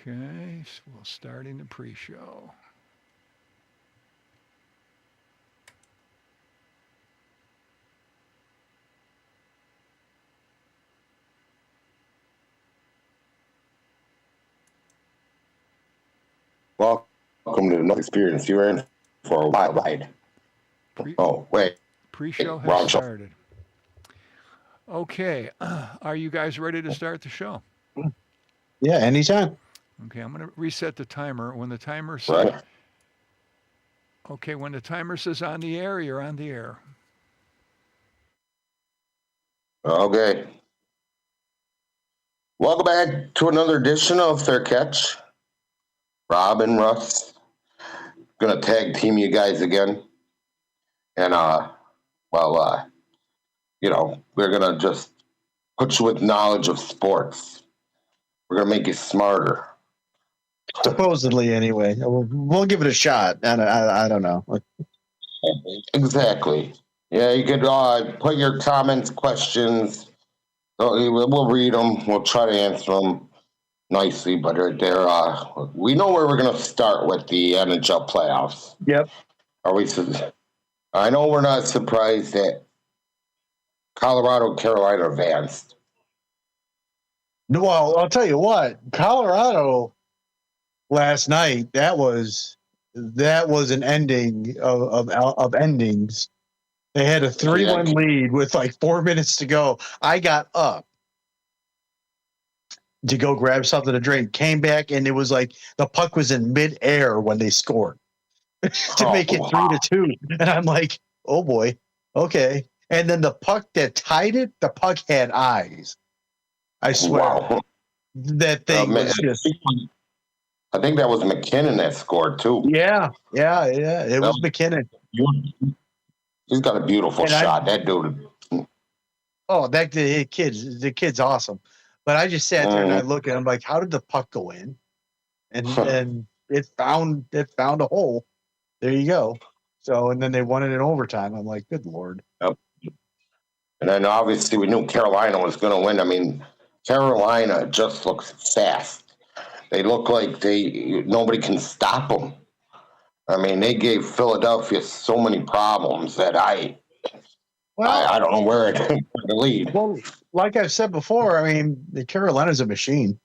Okay, so we're starting the pre-show. Welcome to another experience. You're in for a wild ride. Pre Oh, wait, pre-show wrong has show. started. Okay, are you guys ready to start the show? Yeah, anytime. Okay, I'm going to reset the timer. When the timer says, Right? okay, when the timer says on the air, you're on the air. Okay. Welcome back to another edition of Fair Catch. Rob and Russ gonna tag team you guys again, and well, we're gonna just put you with knowledge of sports. We're gonna make you smarter. Supposedly, anyway. We'll give it a shot. I don't know. Exactly. Yeah, you could put your comments, questions. We'll read them. We'll try to answer them nicely, but we know where we're going to start with the NHL playoffs. Yep. Are we? I know we're not surprised that Colorado, Carolina advanced. Well, I'll tell you what. Colorado last night. That was an ending of endings. They had a 3-1 lead with like 4 minutes to go. I got up to go grab something to drink. Came back and it was like the puck was in midair when they scored to make it 3-2. And I'm like, oh boy, okay. And then the puck that tied it, the puck had eyes. I swear. Wow. That thing was just. I think that was McKinnon that scored too. Yeah. It was McKinnon. He's got a beautiful shot. That dude. Oh, the kid's awesome. But I just sat there and I looked and I'm like, how did the puck go in? And it found a hole. There you go. So and then they won it in overtime. I'm like, good Lord. Yep. And then obviously we knew Carolina was going to win. I mean, Carolina just looks fast. They look like nobody can stop them. I mean, they gave Philadelphia so many problems that I don't know where to lead. Well, like I've said before, I mean, the Carolina's a machine.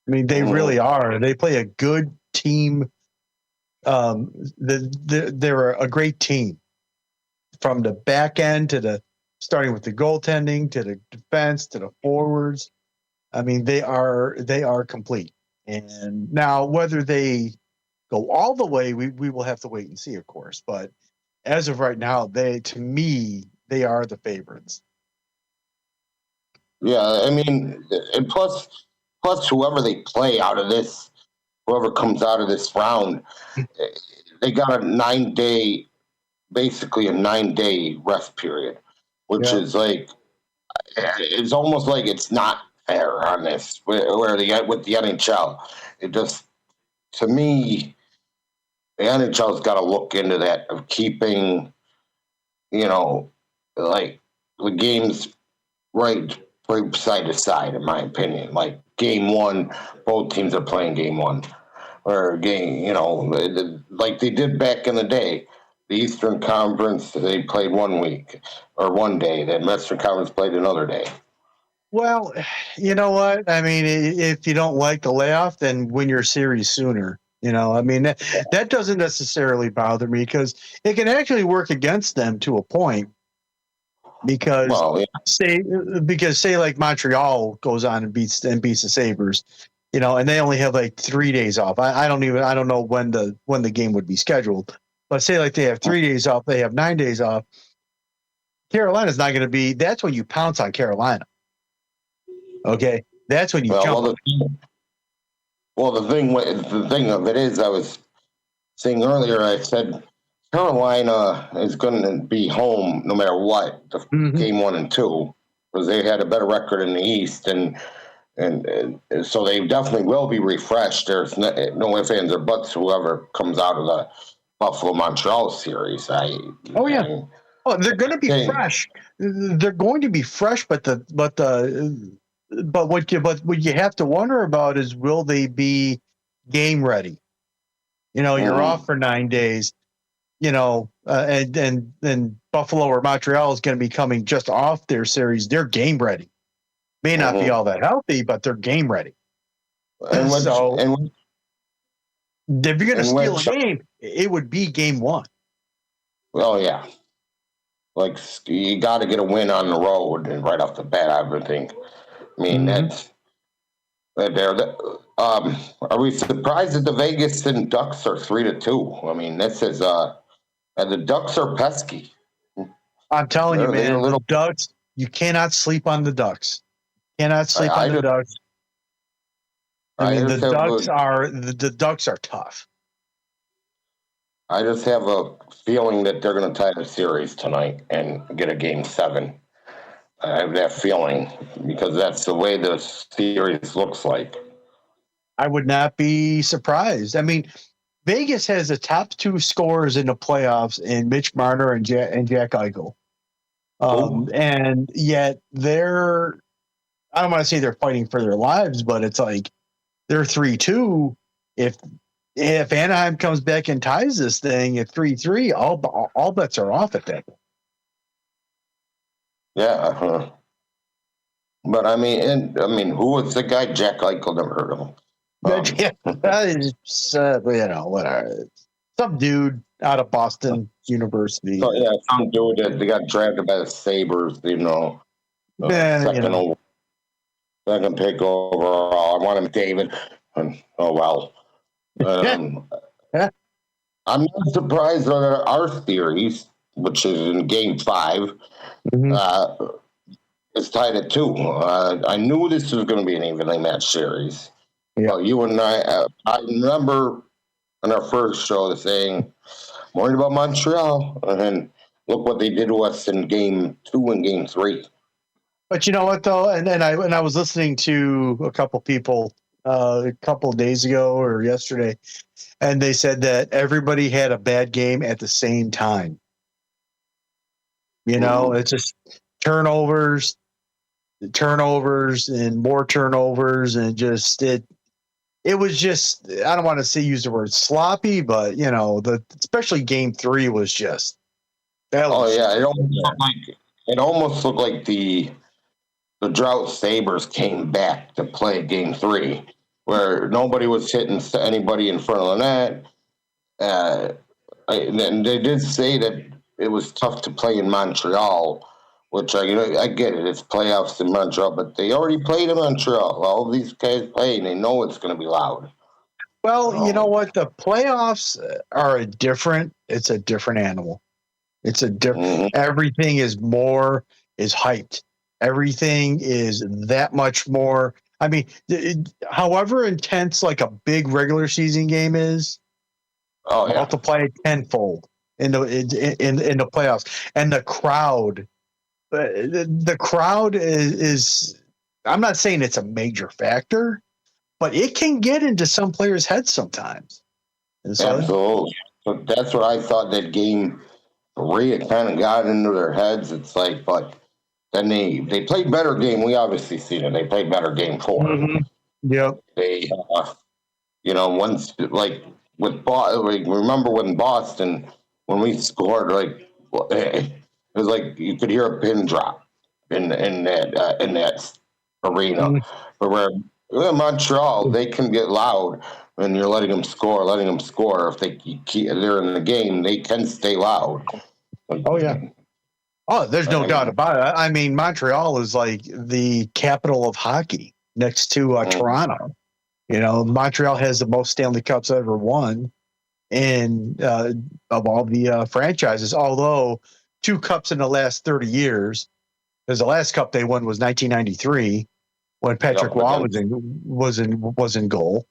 I mean, they really are. They play a good team. They're a great team from the back end to starting with the goaltending to the defense to the forwards. I mean, they are complete. And now whether they go all the way, we will have to wait and see, of course. But as of right now, to me, they are the favorites. Yeah, I mean, and plus whoever they play out of this, whoever comes out of this round, they got a 9-day rest period, which is like, it's almost like it's not fair on this where they get with the NHL. It just, to me, the NHL's got to look into that of keeping, like the games right side to side, in my opinion. Like game one, both teams are playing game one. Or game, like they did back in the day. The Eastern Conference, they played 1 week or 1 day. Then Western Conference played another day. Well, you know what? I mean, if you don't like the layoff, then win your series sooner. I mean, that doesn't necessarily bother me because it can actually work against them to a point. Because say like Montreal goes on and beats the Sabres, and they only have like 3 days off. I don't know when the game would be scheduled, but say like they have 3 days off, they have 9 days off. Carolina's not going to be. That's when you pounce on Carolina. Okay, that's when you jump. The thing of it is, I was saying earlier, I said Carolina is going to be home no matter what, game 1 and 2, because they had a better record in the East, and so they definitely will be refreshed. There's no ifs, ands, or buts whoever comes out of the Buffalo-Montreal series. They're going to be fresh. They're going to be fresh, but the but what you have to wonder about is, will they be game ready? You're off for 9 days. And Buffalo or Montreal is going to be coming just off their series. They're game ready. May not be all that healthy, but they're game ready. And which, So and if you're going to and steal which- a game, it would be game one. well, yeah, like you got to get a win on the road and right off the bat. I would think. I mean, that's there. Are we surprised that the Vegas and Ducks are 3-2? I mean, this is and the Ducks are pesky. I'm telling you, They're man, a little- the Ducks. You cannot sleep on the Ducks. Cannot sleep on the Ducks. I mean, the Ducks are tough. I just have a feeling that they're going to tie the series tonight and get a game 7. I have that feeling because that's the way the series looks like. I would not be surprised. I mean, Vegas has the top 2 scorers in the playoffs in Mitch Marner and Jack Eichel. And yet I don't want to say they're fighting for their lives, but it's like they're 3-2. If Anaheim comes back and ties this thing at 3-3, all bets are off at that point. Yeah. But I mean, who was the guy? Jack Eichel, never heard of him. That is, whatever. Some dude out of Boston University. So, yeah, some dude that they got drafted by the Sabres, second pick overall. I want him, David. Oh, well. I'm not surprised that our series, which is in game 5, is tied at 2. I knew this was going to be an evenly matched series. Yeah. Well, you and I remember in our first show saying, I'm worried about Montreal. And then look what they did to us in game 2 and game 3. But you know what, though? And I was listening to a couple people a couple of days ago or yesterday, and they said that everybody had a bad game at the same time. It's just turnovers and more turnovers, and just it was just, I don't want to use the word sloppy, but especially game 3 was just. It almost looked like the Drought Sabres came back to play game 3, where nobody was hitting anybody in front of the net. And they did say that it was tough to play in Montreal, which I get it. It's playoffs in Montreal, but they already played in Montreal. All these guys play, and they know it's going to be loud. Well, you know what? The playoffs are it's a different animal. It's a different, everything is hyped. Everything is that much more. I mean, however intense like a big regular season game is, multiply it tenfold in the playoffs. And the crowd, the crowd is. I'm not saying it's a major factor, but it can get into some players' heads sometimes. Absolutely. But that's what I thought that game 3, it kind of got into their heads. It's like, but then they played better game. We obviously seen it. They played better game 4. Yep. They, once like with remember when Boston, when we scored, it was like you could hear a pin drop in that arena. But where Montreal, they can get loud when you're letting them score. If they're in the game, they can stay loud. Oh yeah. Oh, there's no doubt about it. I mean, Montreal is like the capital of hockey next to Toronto. Montreal has the most Stanley Cups ever won of all the franchises, although 2 cups in the last 30 years, because the last cup they won was 1993 when Patrick Waugh was in goal.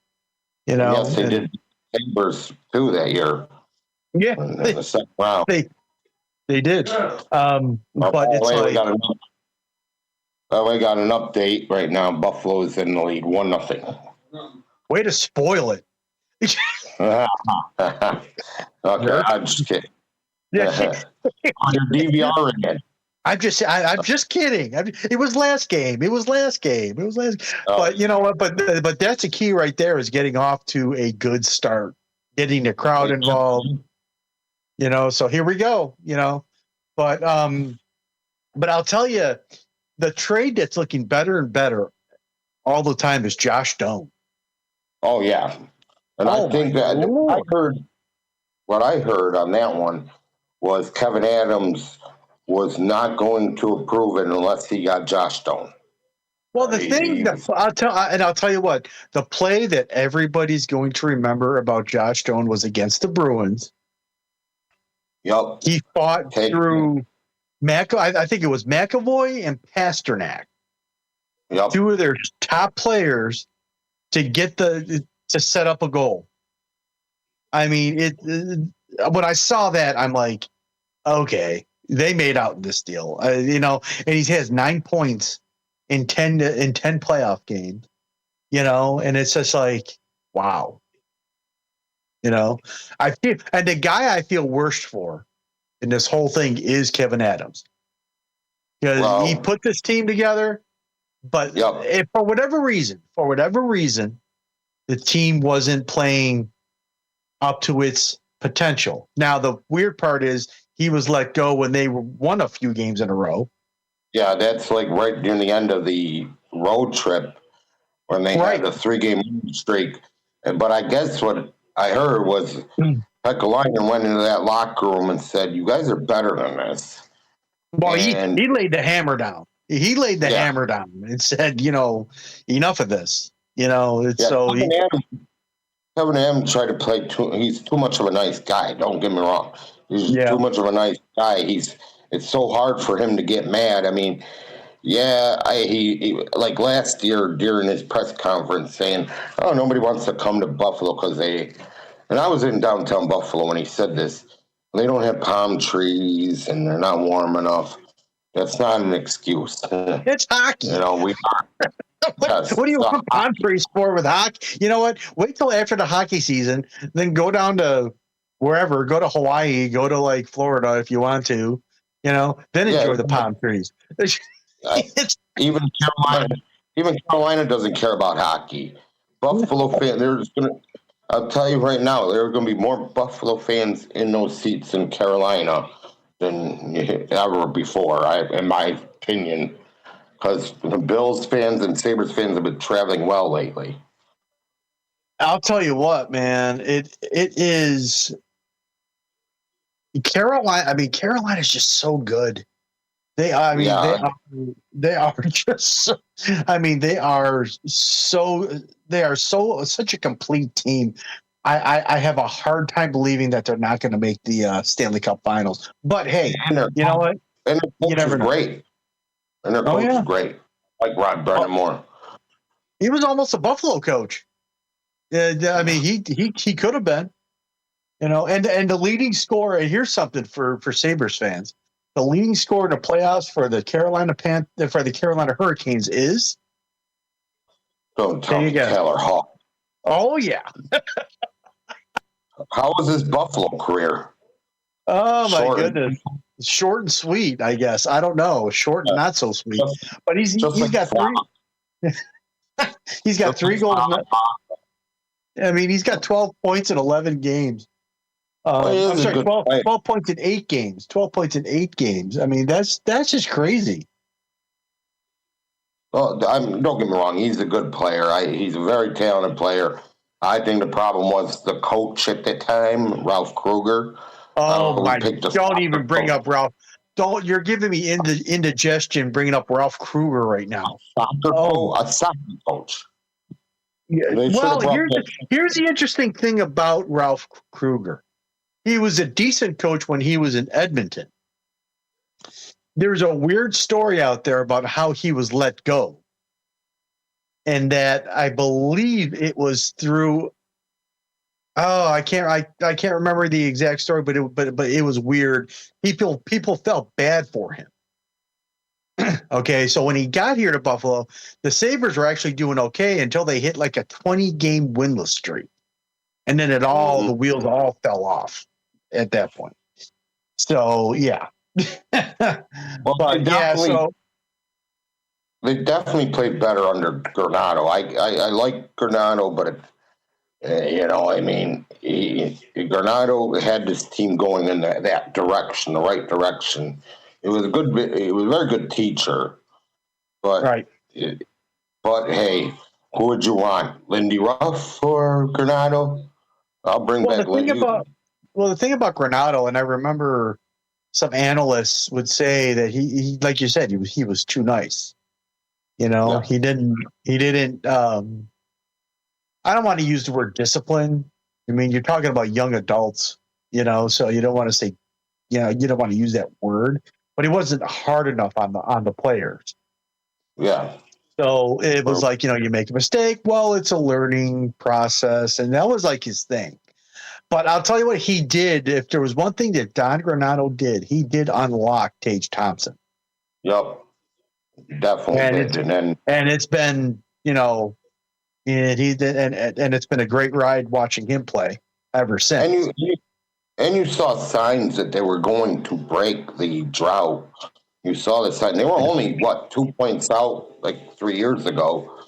Yes, they did Sabres too that year. Yeah. In the second round. They did. But it's like. We got an update right now. Buffalo's in the lead, 1-0. Way to spoil it. Okay, I'm just kidding. Yeah. On your DVR again. I'm just kidding. It was last game. Oh, But you know what? But that's a key right there is getting off to a good start, getting the crowd involved. You know, so here we go. You know, but I'll tell you, the trade that's looking better and better all the time is Josh Doan. oh yeah. And I Oh think my that Lord. what I heard on that one was Kevin Adams was not going to approve it unless he got Josh Stone. Well, the thing He that was, I'll tell you what, the play that everybody's going to remember about Josh Stone was against the Bruins. yep. He fought Take, through I think it was McAvoy and Pasternak, yep. two of their top players, to set up a goal. I mean, when I saw that, I'm like, okay, they made out in this deal. You know, and he has 9 points in 10 playoff games. You know, and it's just like, wow. You know, and the guy I feel worst for in this whole thing is Kevin Adams, because he put this team together, but if for whatever reason, the team wasn't playing up to its potential. Now, the weird part is he was let go when they won a few games in a row. Yeah, that's like right near the end of the road trip when they had a 3-game streak. But I guess what I heard was Pekalainen went into that locker room and said, "You guys are better than this." Well, he laid the hammer down. He laid the hammer down and said, you know, enough of this. You know, it's Kevin Adams tried to play he's too much of a nice guy. Don't get me wrong. He's too much of a nice guy. It's so hard for him to get mad. I mean, he like last year during his press conference saying, "Oh, nobody wants to come to Buffalo because they." And I was in downtown Buffalo when he said this. They don't have palm trees and they're not warm enough. That's not an excuse. It's hockey. You know, we are. What do you want palm trees for with hockey? You know what? Wait till after the hockey season, then go down to wherever, go to Hawaii, go to like Florida if you want to, you know, then enjoy the palm trees. Even Carolina doesn't care about hockey. Buffalo fans, I'll tell you right now, there are going to be more Buffalo fans in those seats in Carolina than ever before, in my opinion, because the Bills fans and Sabres fans have been traveling well lately. I'll tell you what, man, it is Carolina. I mean, Carolina is just so good. They are just so, I mean, they are such a complete team. I have a hard time believing that they're not going to make the Stanley Cup Finals. But hey, you know what? And their coach is great. And their coach is great. Like Rod Brennan. He was almost a Buffalo coach. I mean, he could have been. You know, and the leading scorer, and here's something for Sabres fans. The leading scorer in the playoffs for the Carolina Hurricanes is don't tell me Taylor Hall. Oh yeah. How was his Buffalo career? Oh my goodness. Short and sweet, I guess. I don't know. Short and not so sweet. But he's got he's got 3 goals. I mean, he's got 12 points in 11 games. I'm sorry, 12 points in 8 games. 12 points in 8 games. I mean, that's just crazy. Well, don't get me wrong. He's a good player. He's a very talented player. I think the problem was the coach at the time, Ralph Kruger. Oh, my. Don't even bring up Ralph. You're giving me indigestion bringing up Ralph Kruger right now. A soccer coach. Yeah. Well, here's the interesting thing about Ralph Kruger. He was a decent coach when he was in Edmonton. There's a weird story out there about how he was let go. And that I believe it was through I can't remember the exact story, but it was weird. People felt bad for him. Okay, so when he got here to Buffalo, the Sabres were actually doing okay until they hit like a 20-game winless streak. And then the wheels all fell off at that point. So, yeah. Well, But yeah, so they definitely played better under Granado. I like Granado, but I mean, Granado had this team going in that direction, the right direction. It was a very good teacher, but right. but hey, who would you want, Lindy Ruff or Granado? I'll bring Well, back Lindy. the thing about Granado, and I remember some analysts would say that he like you said, he was too nice. Yeah, He didn't. I don't want to use the word discipline. I mean, you're talking about young adults, so you don't want to say, you don't want to use that word. But he wasn't hard enough on the players. yeah. So it was like, you make a mistake. Well, it's a learning process, and that was like his thing. But I'll tell you what he did. If there was one thing that Don Granado did, he did unlock Tage Thompson. Yep, definitely And did. it's been, and it's been a great ride watching him play ever since. And you saw signs that they were going to break the drought. You saw the sign. They were only 2 points out like 3 years ago.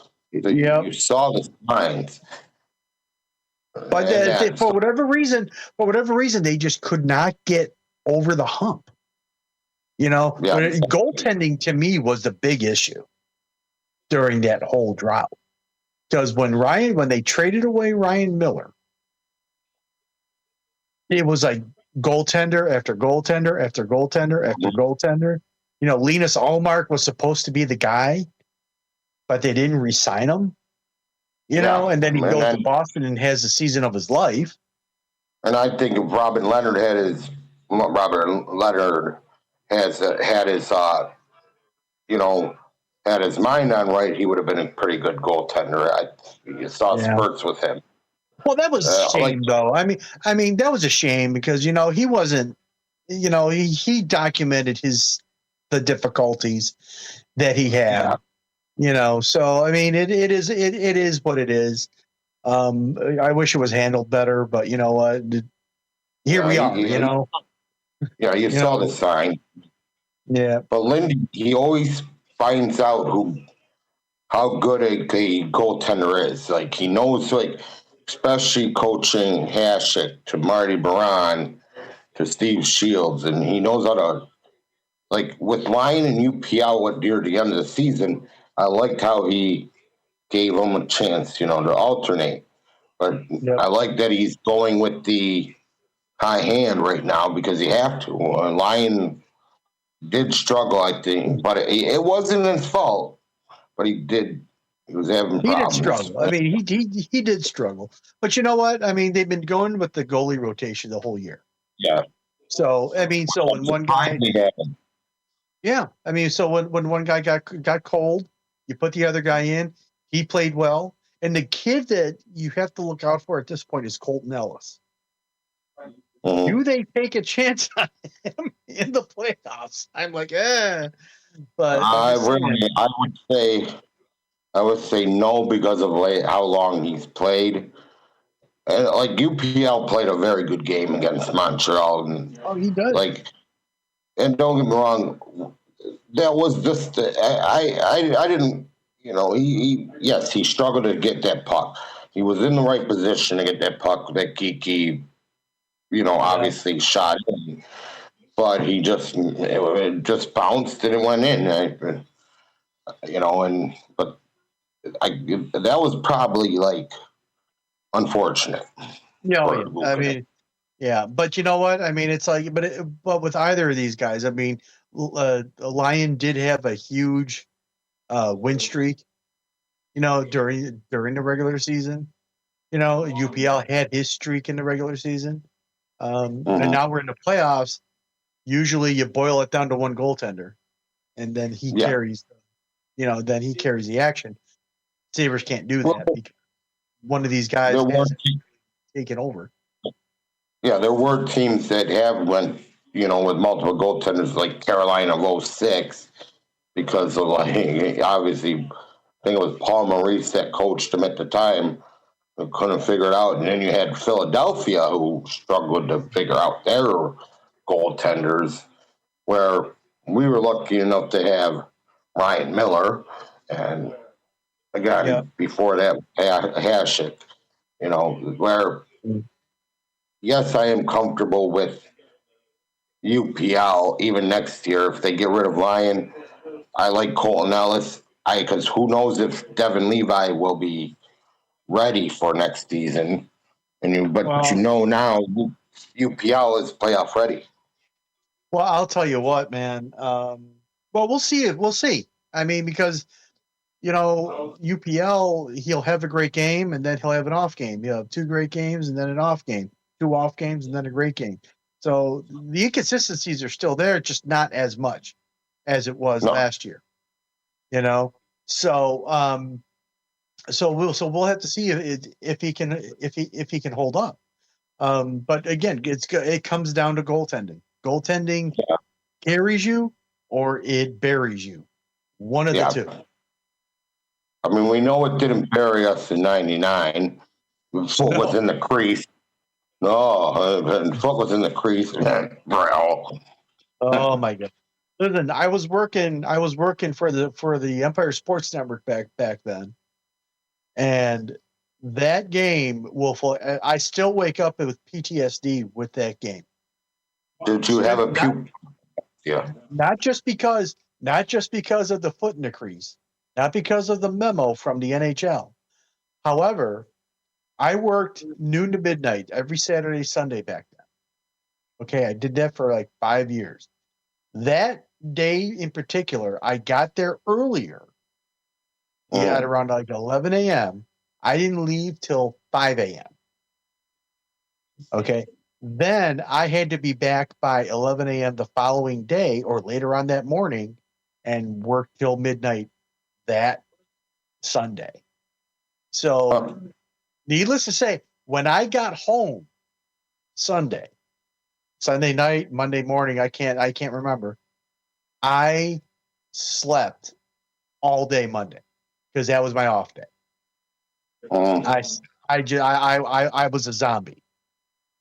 So Yep. you saw the signs. But for whatever reason, they just could not get over the hump. Goaltending to me was the big issue during that whole drought. Because when they traded away Ryan Miller, it was like goaltender after goaltender after goaltender after goaltender. Linus Allmark was supposed to be the guy, but they didn't re-sign him. And then he goes to Boston and has the season of his life. And I think if Robert Leonard had his had his mind on right, he would have been a pretty good goaltender. You saw spurts with him. Well, that was a shame, though. I mean, that was a shame because he wasn't. He documented the difficulties that he had. So I mean, it is what it is. I wish it was handled better, but you know what? Here we are. Yeah, you saw the sign. Yeah, but Lindy, he always finds out how good a goaltender is. Like he knows, especially coaching Hasek to Marty Baron to Steve Shields, and he knows how to, with Lyon and UPL near the end of the season. I liked how he gave them a chance, to alternate. But I like that he's going with the high hand right now because you have to. Lyon did struggle, I think, but it wasn't his fault. But he was having problems. He did struggle. I mean, he did struggle. But you know what? I mean, they've been going with the goalie rotation the whole year. Yeah. So I mean, when one guy, yeah, I mean, so when one guy got cold, you put the other guy in. He played well, and the kid that you have to look out for at this point is Colton Ellis. Mm-hmm. Do they take a chance on him in the playoffs? I'm like, but I would say no because of how long he's played. And UPL played a very good game against Montreal, and he does. And don't get me wrong, that was just I didn't. He struggled to get that puck. He was in the right position to get that puck that Kiki, obviously shot in, but it just bounced and it went in. But that was probably unfortunate. I mean, yeah, but you know what? I mean, it's but with either of these guys, I mean, Lyon did have a huge win streak, during the regular season. UPL had his streak in the regular season. And now we're in the playoffs. Usually you boil it down to one goaltender and then he carries, then he carries the action. Sabres can't do that because one of these guys has taken over. Yeah, there were teams that have went, with multiple goaltenders like Carolina of 06 because of obviously, I think it was Paul Maurice that coached them at the time. Who couldn't figure it out. And then you had Philadelphia who struggled to figure out their goaltenders. where we were lucky enough to have Ryan Miller and a guy before that, Hashik, where, yes, I am comfortable with UPL even next year. If they get rid of Ryan, I like Colton Ellis. Because who knows if Devin Levi will be ready for next season. But now UPL is playoff ready. Well, I'll tell you what, man. Well, we'll see. We'll see. I mean, because UPL, he'll have a great game and then he'll have an off game. He'll have 2 great games and then an off game, 2 off games and then a great game. So the inconsistencies are still there, just not as much as it was last year. So we'll have to see if he can hold up. But again, it comes down to goaltending. Goaltending carries you or it buries you. One of the two. I mean, we know it didn't bury us in '99. Foot was in the crease. Foot was in the crease. Bro. Oh my God! Listen, I was working for the Empire Sports Network back then, and that game I still wake up with PTSD with that game. Did you have a puke? Yeah. Not just because of the foot in the crease, not because of the memo from the NHL. However, I worked noon to midnight every Saturday, Sunday back then. Okay, I did that for like 5 years. That day in particular, I got there earlier. At around like 11 a.m. I didn't leave till 5 a.m. Okay. Then I had to be back by 11 a.m. the following day or later on that morning and work till midnight that Sunday. So needless to say, when I got home Sunday night, Monday morning, I can't remember. I slept all day Monday because that was my off day. I was a zombie.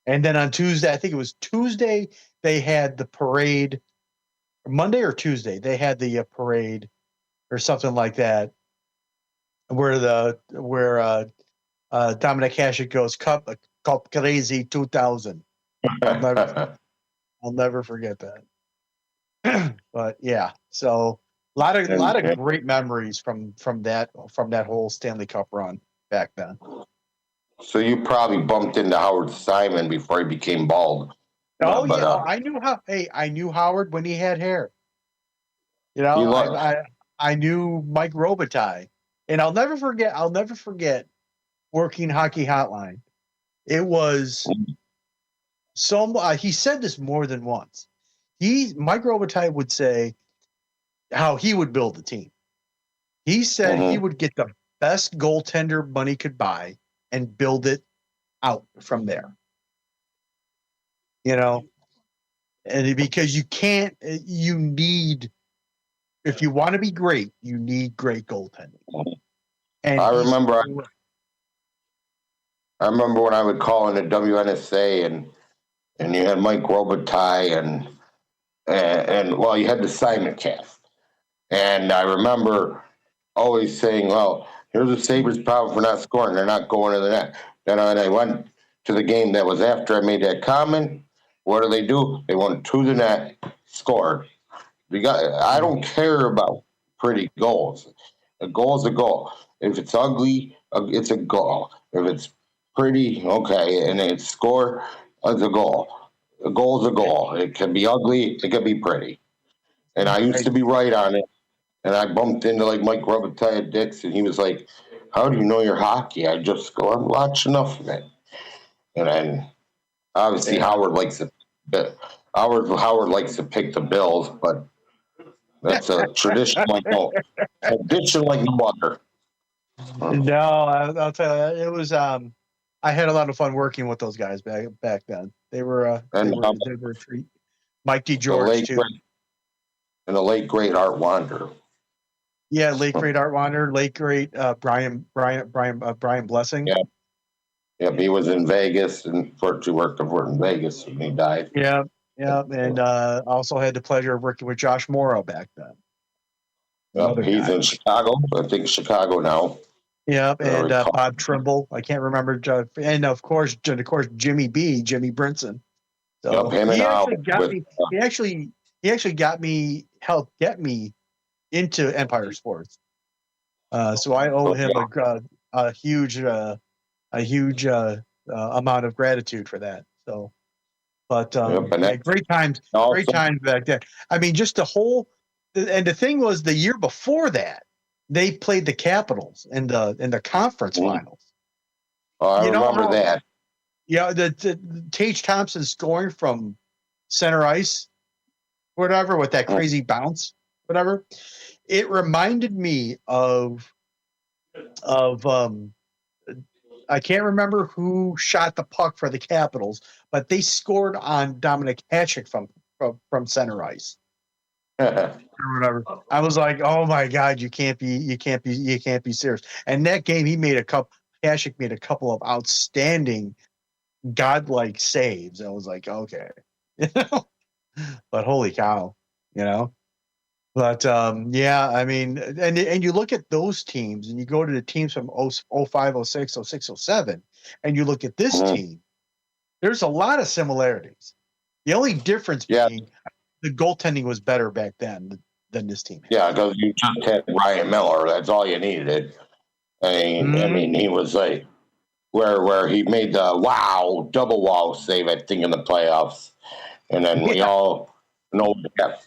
And then on Tuesday, I think it was Tuesday, they had the parade. Monday or Tuesday, they had the parade or something like that, where Dominic Hasek goes Cup Crazy 2000. I'll never forget that. But yeah, so a lot of great memories from that whole Stanley Cup run back then. So you probably bumped into Howard Simon before he became bald. I knew Howard when he had hair. I knew Mike Robitaille, and I'll never forget working Hockey Hotline. It was he said this more than once. Mike Robitaille would say how he would build the team. He said he would get the best goaltender money could buy and build it out from there. And because you need, if you want to be great, you need great goaltending. And I remember when I would call in the WNSA and you had Mike Robitaille and you had the Simon cast. And I remember always saying, well, here's the Sabres' problem for not scoring. They're not going to the net. Then I went to the game that was after I made that comment. What do? They went to the net, scored. I don't care about pretty goals. A goal is a goal. If it's ugly, it's a goal. If it's pretty, okay, and it's score, it's a goal. A goal is a goal. It can be ugly. It can be pretty. And I used to be right on it. And I bumped into like Mike Robitaille at Dick's, and he was like, "How do you know your hockey?" I just go, "I'm watching enough of it." And then obviously Howard likes to pick the Bills, but that's a tradition like no other. No, I'll tell you, it was. I had a lot of fun working with those guys back then. They were a treat. Mike D. George too, and the late great Art Wander. Yeah, late great Art Wander, late great Brian Blessing. Yeah, he was in Vegas and worked in Vegas when he died. Yeah, Yeah, and also had the pleasure of working with Josh Morrow back then. Yep, he's in Chicago. I think Chicago now. Yep, I and recall. Bob Trimble. I can't remember, and of course, Jimmy Brinson. Yep, So him and he Al actually got with me. He actually got me, helped get me into Empire Sports. So I owe him a huge amount of gratitude for that. So, but yep, and yeah, that's great also times back then. I mean, just and the thing was, the year before that, they played the Capitals in the conference finals. I You know remember how, that. yeah, the Tage Thompson scoring from center ice, whatever, with that crazy bounce, whatever. It reminded me of I can't remember who shot the puck for the Capitals, but they scored on Dominic Hasek from center ice or whatever. I was like, oh my God, you can't be serious. And that game, Hasek made a couple of outstanding godlike saves. I was like, okay, but holy cow, you know. But yeah, I mean, and you look at those teams, and you go to the teams from 05, 06, 06, 07, and you look at this team. There's a lot of similarities. The only difference Yeah, being the goaltending was better back then than this team. yeah, because you just had Ryan Miller. That's all you needed. I mean, he was like where he made the double wow save. I think in the playoffs, and then we all know that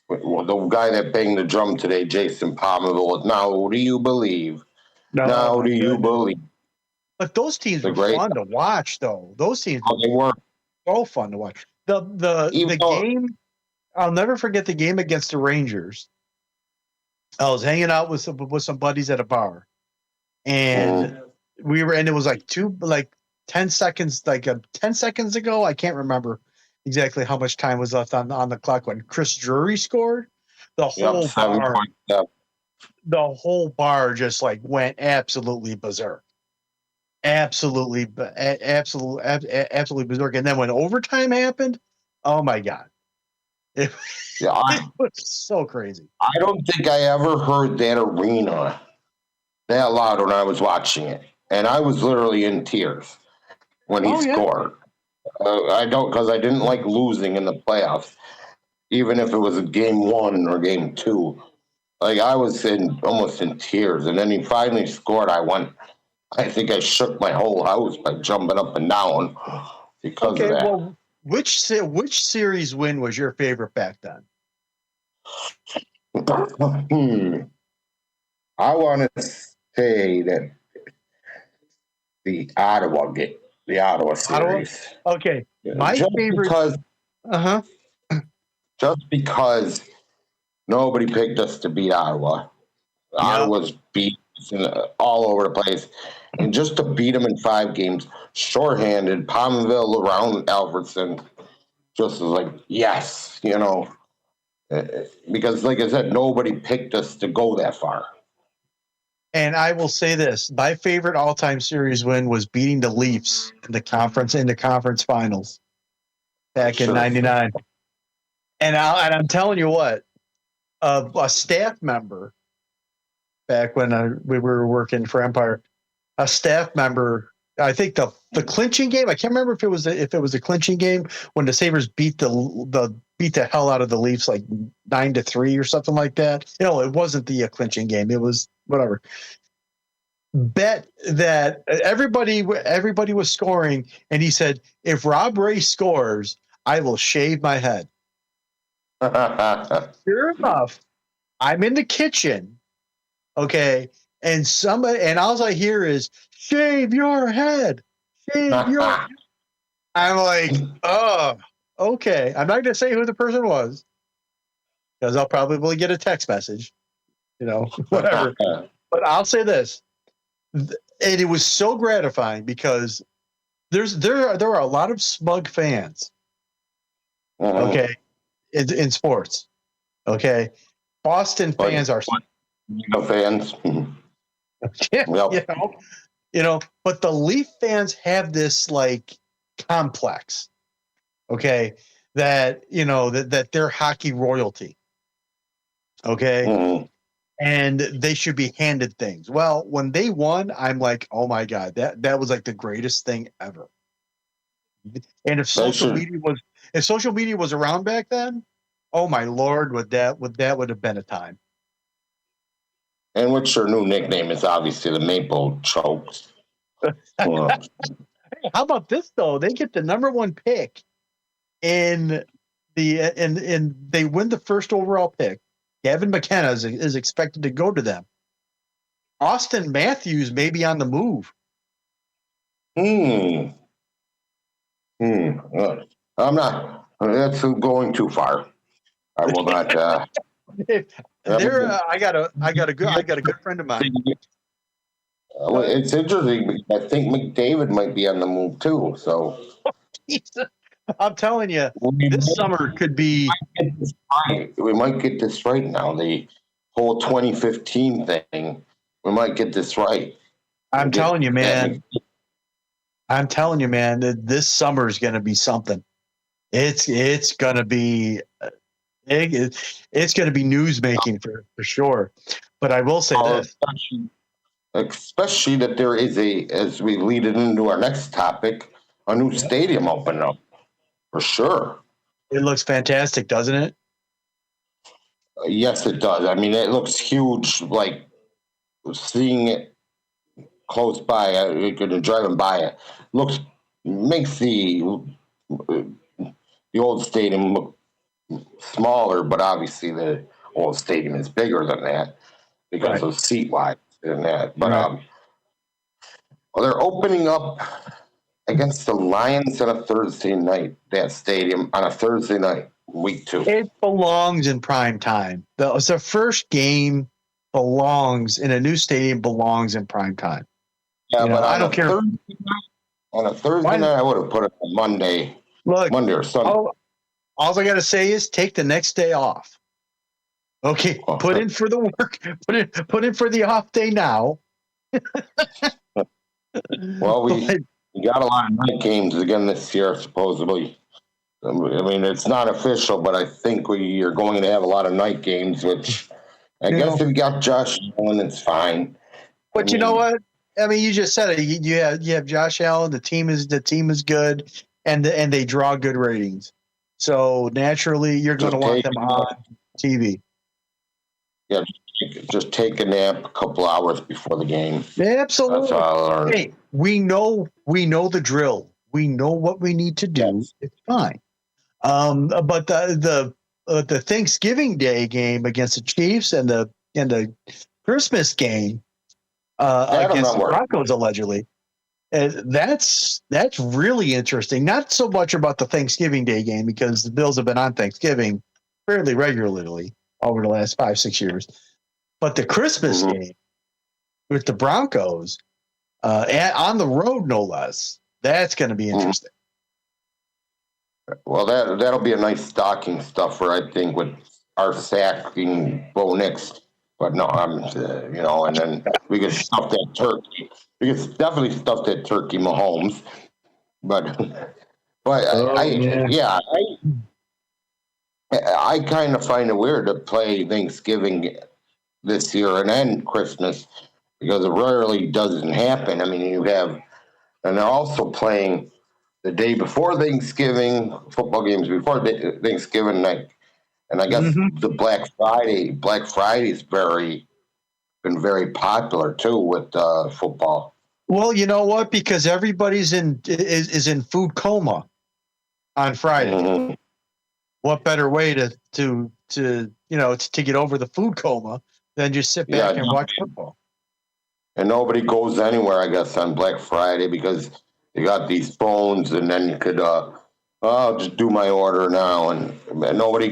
the guy that banged the drum today, Jason Palmerville. Now, do you believe? No, oh Now, my do you goodness. believe? But those teams The were great fun to watch, though. Those teams how were they were. so fun to watch. Even The though, game, I'll never forget the game against the Rangers. I was hanging out with some buddies at a bar, and it was like 10 seconds, 10 seconds ago. I can't remember exactly how much time was left on the clock when Chris Drury scored. The yep, whole seven bar, points. Yep. the whole bar just like went absolutely berserk. Absolutely berserk. And then when overtime happened, oh my God. It, Yeah, it was so crazy. I don't think I ever heard that arena that loud when I was watching it, and I was literally in tears when he Oh yeah. scored. I don't because I didn't like losing in the playoffs, even if it was a game one or game two. Like I was almost in tears, and then he finally scored. I think I shook my whole house by jumping up and down because of Okay, that. well, which series win was your favorite back then? I want to say that the the Ottawa Ottawa? series. Okay. My Just favorite. because Uh-huh. just because nobody picked us to beat Ottawa. Yeah. Ottawa's beat all over the place. And just to beat them in 5 games, shorthanded, Palmerville around Alfredson, just was like, yes, because like I said, nobody picked us to go that far. And I will say this: my favorite all-time series win was beating the Leafs in the conference finals back in '99. And I'm telling you what, a staff member back when we were working for Empire, a staff member. I think the clinching game. I can't remember if it was a clinching game when the Sabres beat the hell out of the Leafs like 9-3 or something like that. It wasn't the clinching game. It was whatever. Bet that everybody was scoring, and he said, "If Rob Ray scores, I will shave my head." Sure enough, I'm in the kitchen, okay, and all I hear is "shave your head, shave your." I'm like, oh, okay. I'm not going to say who the person was because I'll probably get a text message, whatever. But I'll say this, and it was so gratifying because there are a lot of smug fans, okay, in sports, okay. Boston fans are fans. yeah, Yep. but the Leaf fans have this like complex, okay. that that they're hockey royalty. Okay. Mhm. And they should be handed things. Well, when they won, I'm like, oh my God, that was like the greatest thing ever. And They should. if social media was around back then, oh my Lord, would have been a time. And what's your new nickname? Is obviously the Maple Chokes. Well, How about this though? They get the number 1 pick in they win the first overall pick. Gavin McKenna is expected to go to them. Austin Matthews may be on the move. hmm. I'm not. That's going too far. I will not. I got a good friend of mine. It's interesting because I think McDavid might be on the move too. So I'm telling you, we this summer could be. We might get this right now. The whole 2015 thing. We might get this right. I'm telling you, man. I'm telling you, man, that this summer is going to be something. It's going to be it's going to be news making for sure. But I will say this, especially that there is as we lead it into our next topic, a new stadium opening up for sure. It looks fantastic, doesn't it? Yes, it does. I mean, it looks huge. Like seeing it close by, driving by it, makes the old stadium look smaller, but obviously the old stadium is bigger than that because of seat wise and that. But well, they're opening up against the Lions on a Thursday night. That stadium on a Thursday night, week 2. It belongs in prime time. The first game belongs in a new stadium. Belongs in prime time. Yeah, but I don't care. On a Thursday night, I would have put it on Monday. Look, Monday or Sunday. All I got to say is take the next day off. Okay, put in for the work. Put in for the off day now. Well, we got a lot of night games again this year, supposedly. I mean, it's not official, but I think we are going to have a lot of night games, which I guess if you got Josh Allen, it's fine. But you know what? I mean, you just said it. You have Josh Allen. The team is good, and they draw good ratings. So naturally, you're going to want them on TV. Yeah, just take a nap a couple hours before the game. Absolutely. That's how I learned. Hey, we know the drill. We know what we need to do. Yes. It's fine. But the Thanksgiving Day game against the Chiefs and the Christmas game against the Broncos allegedly, that's really interesting. Not so much about the Thanksgiving Day game because the Bills have been on Thanksgiving fairly regularly over the last 5-6 years, but the Christmas game with the Broncos on the road, no less. That's going to be interesting. Well, that'll be a nice stocking stuffer, I think, with our sacking Bo Nix. But no, and then we could stuff that turkey. We could definitely stuff that turkey Mahomes. But I kind of find it weird to play Thanksgiving this year and then Christmas because it rarely doesn't happen. I mean, and they're also playing the day before Thanksgiving, football games before Thanksgiving night. And I guess the Black Friday's been very popular too with football. Well, you know what? Because everybody's is in food coma on Friday. Mm-hmm. What better way to get over the food coma than just sit back and watch football? And nobody goes anywhere, I guess, on Black Friday because you got these phones, and then you could I'll just do my order now, and nobody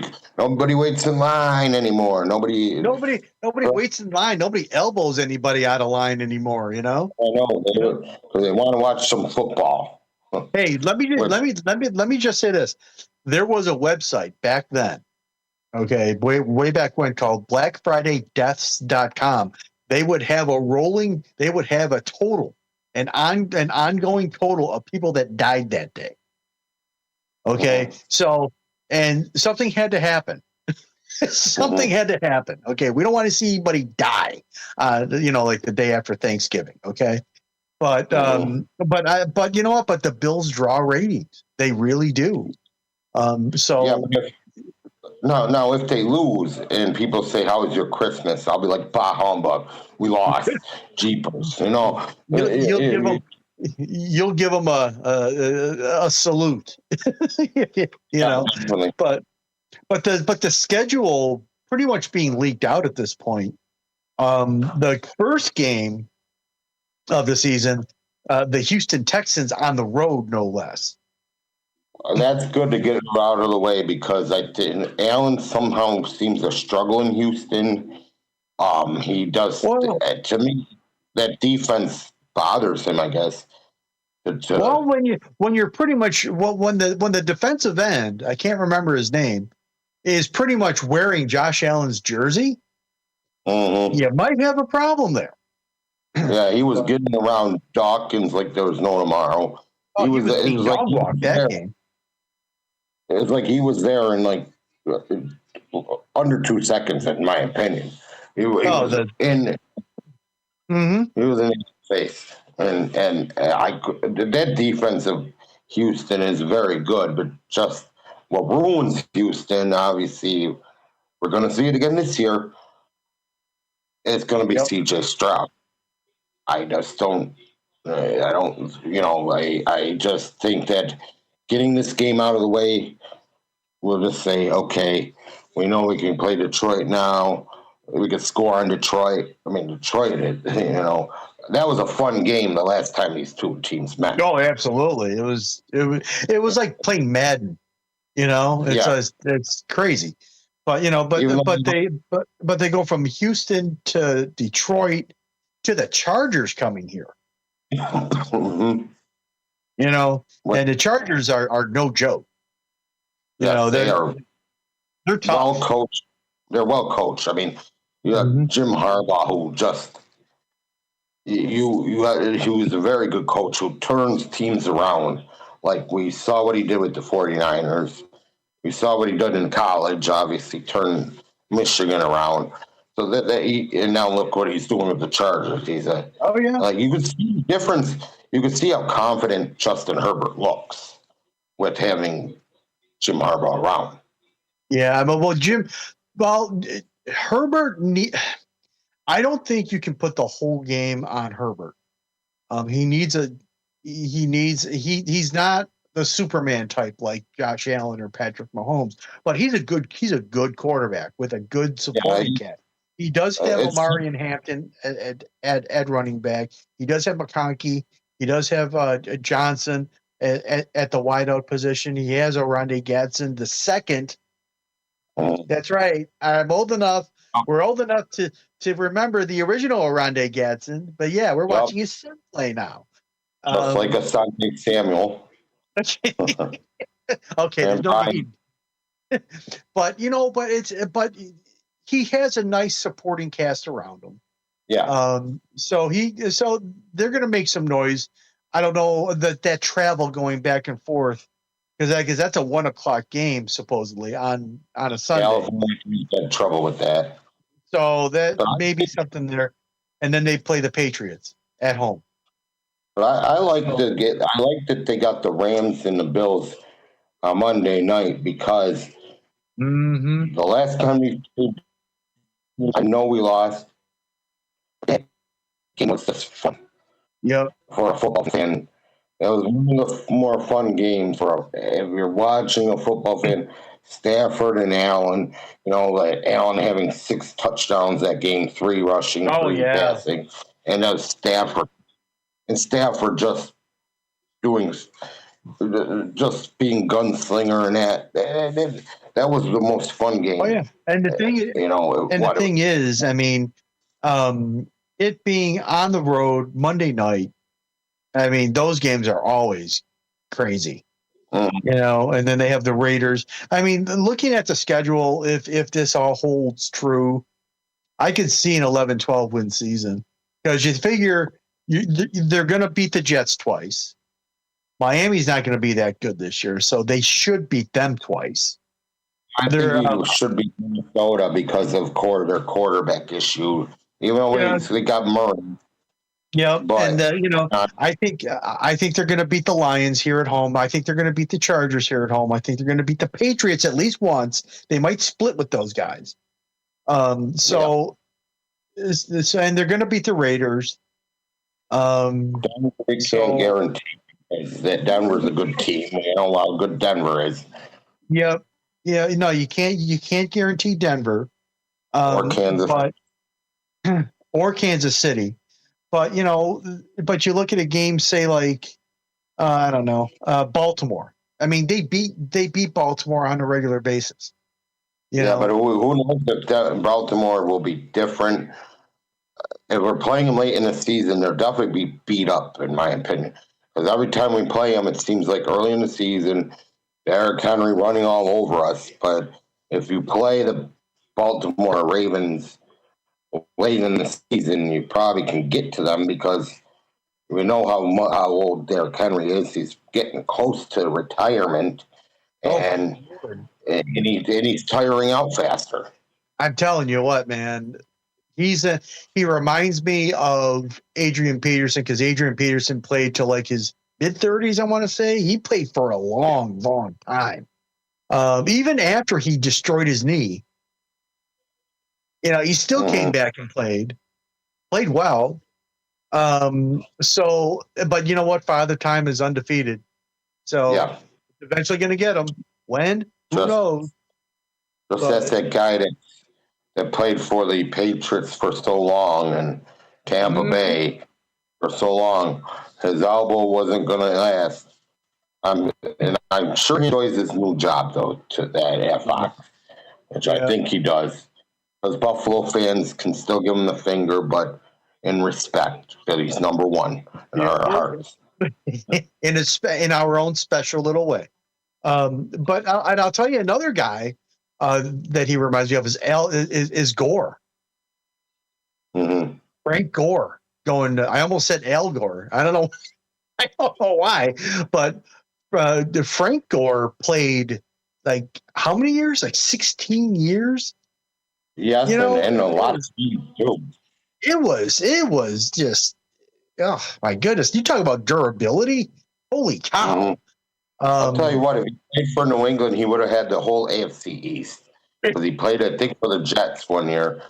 waits in line anymore. Nobody waits in line. Nobody elbows anybody out of line anymore. You know. I know because they want to watch some football. Hey, let me just say this. There was a website back then, okay, way back when, called BlackFridayDeaths.com. They would have a total, an ongoing total of people that died that day. Okay, so and something had to happen. Something had to happen. Okay, we don't want to see anybody die. Like the day after Thanksgiving. Okay, but but you know what? But the Bills draw ratings. They really do. So but now if they lose and people say, "How was your Christmas?" I'll be like, "Bah humbug, we lost." Jeepers, you'll give them. You'll give them a salute, Definitely. but the schedule pretty much being leaked out at this point. The first game of the season, the Houston Texans on the road, no less. That's good to get it out of the way because I think Allen somehow seems to struggle in Houston. He does Well, to me. That defense bothers him, I guess. well, when you're pretty much when the defensive end, I can't remember his name, is pretty much wearing Josh Allen's jersey, you might have a problem there. Yeah, he was getting around Dawkins like there was no tomorrow. It was like that game. It was like he was there in like under 2 seconds, in my opinion. He was in his face, and that defense of Houston is very good, but just what ruins Houston, obviously, we're going to see it again this year. It's going to be C.J. Stroud. I just don't. I don't. I just think that getting this game out of the way, we'll just say, okay, we know we can play Detroit now. We could score on Detroit. I mean, Detroit, that was a fun game the last time these two teams met. Oh, absolutely. It was like playing Madden. It's crazy. But but they go from Houston to Detroit to the Chargers coming here. And the Chargers are no joke. They're tough. Well coached. They're well coached. I mean, you have Jim Harbaugh, who just he was a very good coach who turns teams around. Like we saw what he did with the 49ers. We saw what he did in college. Obviously, turned Michigan around. So and now look what he's doing with the Chargers. Like you could see the difference. You could see how confident Justin Herbert looks with having Jim Harbaugh around. Yeah, Herbert. I don't think you can put the whole game on Herbert. He's not the Superman type like Josh Allen or Patrick Mahomes, but he's a good quarterback with a good supporting cast. He does have Omari and Hampton at running back. He does have McConkey. He does have Johnson at the wideout position. He has Oronde Gadsden the second. That's right. I'm old enough. We're old enough to remember the original Oronde Gadsden. But yeah, we're watching his son play now. Just like a Asante Samuel. Okay, there's no need. But he has a nice supporting cast around him. Yeah. So they're going to make some noise. I don't know that travel going back and forth because that's a 1:00 game supposedly on a Sunday. Yeah, had trouble with that. So that may be something there, and then they play the Patriots at home. But I like that they got the Rams and the Bills on Monday night because the last time I know we lost. That game was just fun. Yep. For a football fan, it was one of the more fun games if you're watching a football fan. Stafford and Allen, like Allen having 6 touchdowns that game, 3 rushing, 3 passing, and Stafford just being gunslinger and that was the most fun game. Oh yeah, and the thing is, I mean, it being on the road Monday night, I mean, those games are always crazy. And then they have the Raiders. I mean, looking at the schedule, if this all holds true, I could see an 11-12 win season because you figure they're going to beat the Jets twice. Miami's not going to be that good this year, so they should beat them twice. I think They're he should be Minnesota because of their quarterback issue. Even though yeah, they got Murray, yeah, and but not, I think they're going to beat the Lions here at home. I think they're going to beat the Chargers here at home. I think they're going to beat the Patriots at least once. They might split with those guys. So and they're going to beat the Raiders. Denver, they can't So guarantee that Denver's a good team. You know how good Denver is, yeah, no, you can't guarantee Denver, or Kansas. but or Kansas City. But you look at a game, say like I don't know, Baltimore. I mean, they beat Baltimore on a regular basis. Yeah, but who knows if Baltimore will be different. If we're playing them late in the season, they'll definitely be beat up, in my opinion. Because every time we play them, it seems like early in the season, Derrick Henry running all over us. But if you play the Baltimore Ravens late in the season, you probably can get to them because we know how old Derrick Henry is. He's getting close to retirement, and he's tiring out faster. I'm telling you what, man. He reminds me of Adrian Peterson because Adrian Peterson played till like his mid-30s. I want to say he played for a long, long time. Even after he destroyed his knee, he still came back and played well. But you know what? Father Time is undefeated. So Yeah, eventually going to get him. When? Who knows? that's that guy that played for the Patriots for so long and Tampa Bay for so long. His elbow wasn't going to last. And I'm sure he enjoys his new job, though, at Fox, which I think he does. Because Buffalo fans can still give him the finger, but in respect, that he's number one in our hearts. in our own special little way. But I'll tell you another guy that he reminds me of is Gore. Mm-hmm. Frank Gore. I almost said Al Gore. I don't know why, but Frank Gore played like how many years? Like 16 years. Yes, and a lot of speed too. It was just, oh my goodness! You talk about durability. Holy cow! Mm-hmm. I'll tell you what, if he played for New England, he would have had the whole AFC East. Because he played, I think, for the Jets one year.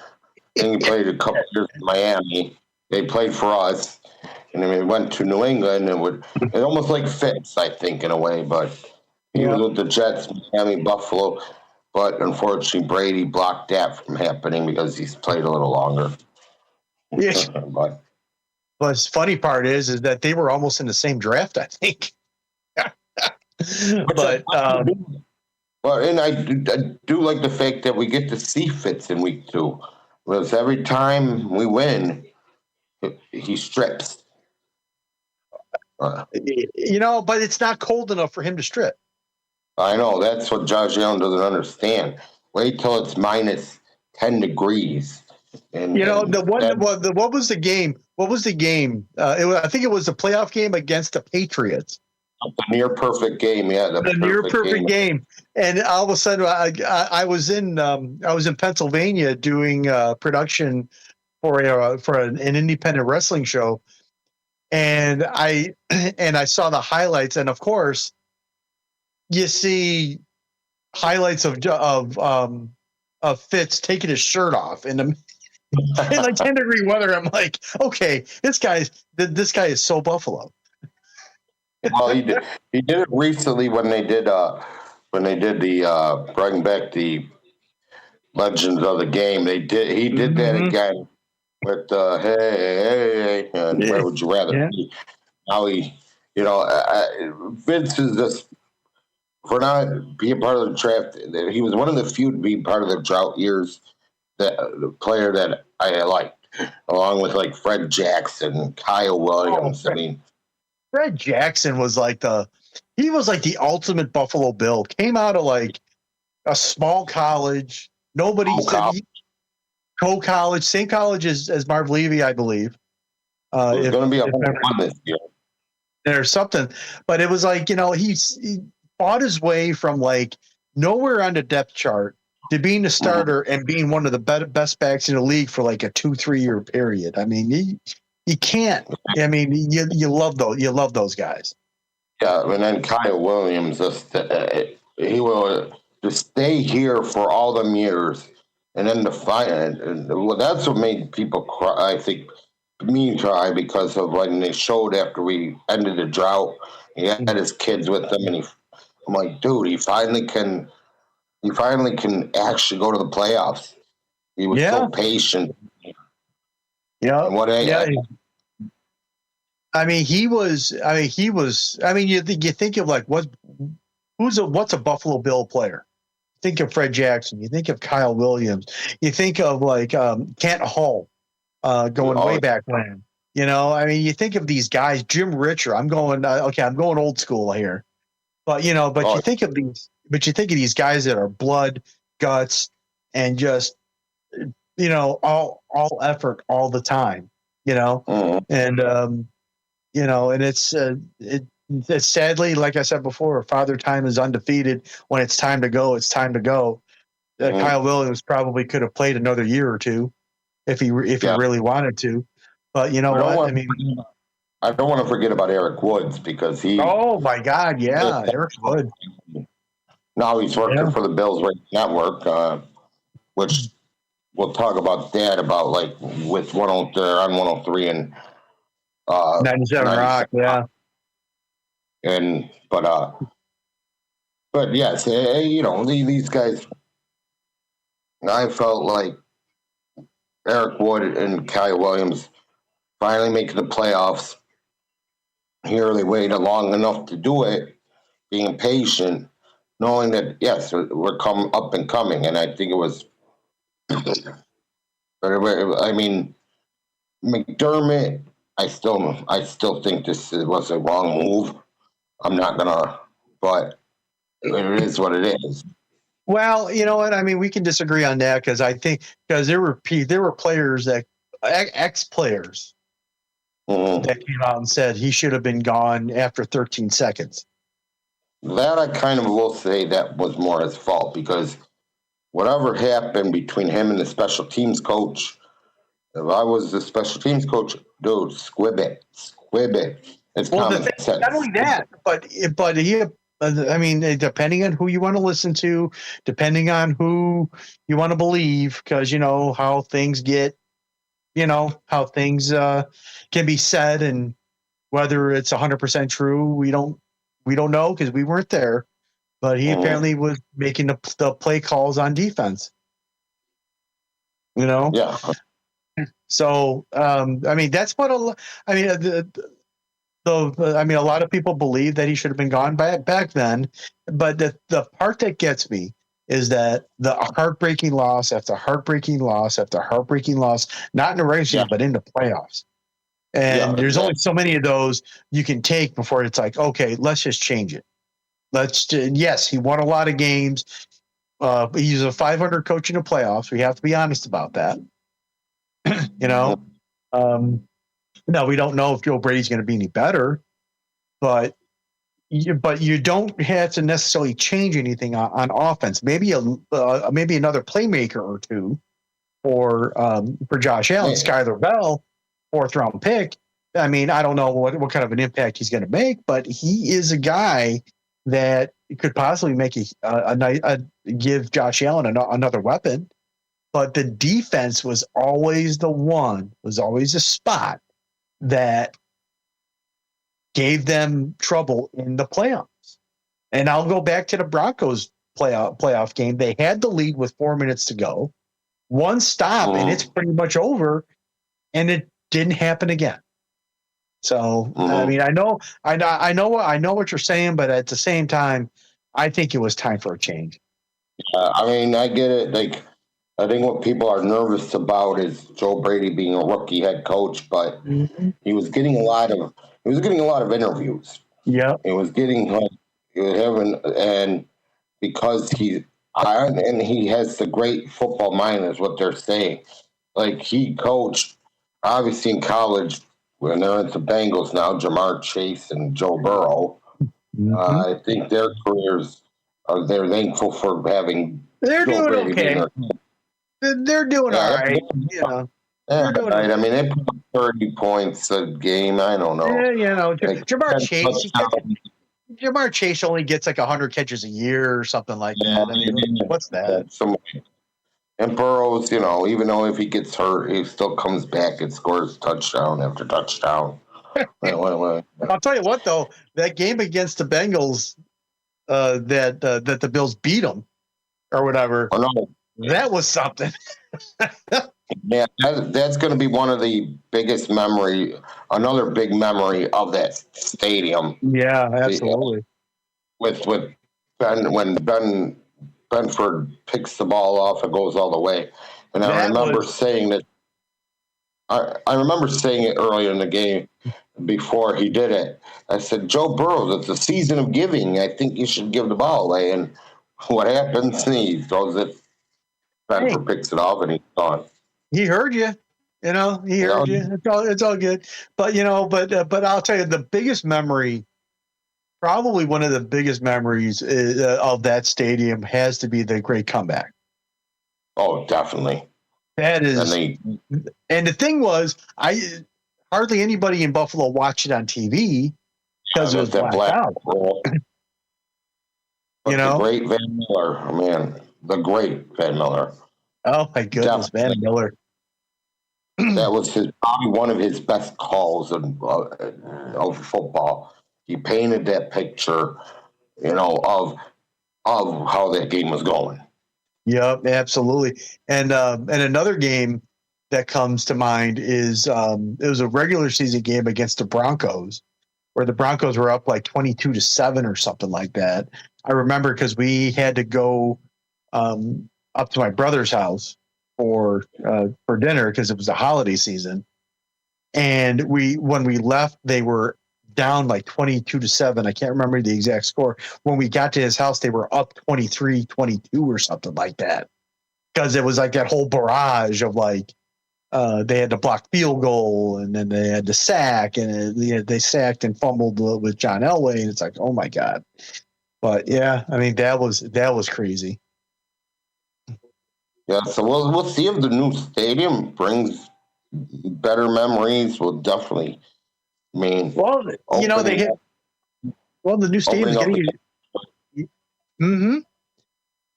I think he played a couple years in Miami. They played for us. And then he went to New England and it almost like fits, I think, in a way. But he was with the Jets, Miami, Buffalo. But unfortunately, Brady blocked that from happening because he's played a little longer. Yes. But the funny part is that they were almost in the same draft, I think. And I do like the fact that we get to see Fitz in week 2. Because every time we win, he strips. But it's not cold enough for him to strip. I know. That's what Josh Allen doesn't understand. Wait till it's minus 10 degrees. What was the game? What was the game? I think it was the playoff game against the Patriots. The near perfect game, yeah. The near perfect game. And all of a sudden, I was in Pennsylvania doing production for an independent wrestling show, and I saw the highlights, and of course, you see highlights of Fitz taking his shirt off in like 10-degree weather. I'm like, okay, this guy is so Buffalo. Well, he did it recently when they did the bring back the Legends of the Game. He did that again with hey, and where would you rather be? Now Vince is just for not being part of the draft. He was one of the few to be part of the drought years. The player that I liked, along with like Fred Jackson, Kyle Williams. I mean. Fred Jackson was like the ultimate Buffalo Bill. Came out of like a small college. Nobody said co-college, same college as Marv Levy, I believe. It's going to be a home run this year. There's something, but it was like he fought his way from like nowhere on the depth chart to being a starter and being one of the best backs in the league for like a 2-3 year period. I mean, you can't. I mean, you love those. You love those guys. Yeah, and then Kyle Williams, he will just stay here for all them years, and then the fight. Well, that's what made people cry. I think me cry because of when they showed after we ended the drought. He had his kids with him, and I'm like, dude, he finally can. He finally can actually go to the playoffs. He was so patient. Yeah. And what I mean, he was. I mean, you think of like what's a Buffalo Bill player? Think of Fred Jackson. You think of Kyle Williams. You think of like Kent Hull, going way back when. You know, I mean, you think of these guys, Jim Richer. I'm going old school here, but you think of these guys that are blood, guts, and just all effort all the time. And and it's sadly, like I said before, Father Time is undefeated. When it's time to go, it's time to go. Kyle Williams probably could have played another year or two if he really wanted to. But you know what? I don't want to forget about Eric Woods because he. Oh my God! Yeah, Eric Woods. Now he's working for the Bills Radio Network, which we'll talk about that like with 103 on 103 and 97 Rock, yeah. And but yes, these guys. I felt like Eric Wood and Kyle Williams finally making the playoffs. Here they waited long enough to do it, being patient, knowing that yes, we're up and coming, and I think it was. I mean, McDermott. I still think this was a wrong move. I'm not gonna, but it is what it is. Well, you know what? I mean, we can disagree on that because there were players that ex-players that came out and said he should have been gone after 13 seconds. That I kind of will say that was more his fault because whatever happened between him and the special teams coach, if I was the special teams coach, dude, squib it. It's common sense. Not only that, but he. I mean, depending on who you want to listen to, depending on who you want to believe, because how things get, how things can be said, and whether it's 100% true, we don't know because we weren't there. But he apparently was making the play calls on defense. Yeah. So I mean, that's what a lot of people believe that he should have been gone back then. But the part that gets me is that the heartbreaking loss after heartbreaking loss after heartbreaking loss, not in the regular season, but in the playoffs. And there's only so many of those you can take before it's like, okay, let's just change it. Yes, he won a lot of games. He's a 500 coach in the playoffs. We have to be honest about that. No, we don't know if Joe Brady's going to be any better, but you don't have to necessarily change anything on offense. Maybe another playmaker or two for Josh Allen, Skyler Bell, 4th round pick. I mean, I don't know what kind of an impact he's going to make, but he is a guy that could possibly make give Josh Allen another weapon. But the defense was always the spot that gave them trouble in the playoffs. And I'll go back to the Broncos playoff game. They had the lead with 4 minutes to go. One stop and it's pretty much over, and it didn't happen again. So I mean, I know what you're saying, but at the same time, I think it was time for a change. I mean, I get it. Like, I think what people are nervous about is Joe Brady being a rookie head coach, but he was getting a lot of interviews. Yeah, and because he has the great football mind, is what they're saying. Like, he coached obviously in college when they're at the Bengals now, Jamar Chase and Joe Burrow. I think their careers they're thankful for having They're Joe doing Brady being okay. their They're doing yeah, all right. You know, yeah, they're doing right. I okay. mean, they put up 30 points a game. I don't know. Yeah, you know, Like, Jamar 10 Chase. touchdowns. Jamar Chase only gets like 100 catches a year or something like that. I mean, what's that? And Burrows, even though if he gets hurt, he still comes back and scores touchdown after touchdown. Wait. I'll tell you what, though, that game against the Bengals, that the Bills beat them or whatever, Oh, no. that was something. Yeah, that's going to be one of the biggest another big memory of that stadium. Yeah, absolutely. With Ben, when Benford picks the ball off, it goes all the way. And I remember saying that. I remember saying it earlier in the game before he did it. I said, Joe Burrow, it's a season of giving. I think you should give the ball away. And what happens? He throws it. Benford picks it off, and he's gone. He heard you. He heard you. It's all good. But but I'll tell you, the biggest memory, probably one of the biggest memories of that stadium, has to be the great comeback. Oh, definitely. That is, and the thing was, hardly anybody in Buffalo watched it on TV because it was blacked out. The great Van Miller, man, the great Van Miller. Oh my goodness, Van Miller. That was probably one of his best calls of football. He painted that picture, of how that game was going. Yep, absolutely. And another game that comes to mind is it was a regular season game against the Broncos, where the Broncos were up like 22-7 or something like that. I remember because we had to go up to my brother's house for dinner because it was the holiday season, and when we left, they were down like 22-7. I can't remember the exact score. When we got to his house, they were up 23-22 or something like that. Because it was like that whole barrage of like, they had to block field goal, and then they had to sack, and they sacked and fumbled with John Elway. And it's like, oh my God. But yeah, I mean, that was crazy. Yeah. So we'll see if the new stadium brings better memories. We'll definitely. I mean, well, the new stadium's getting. Mm-hmm.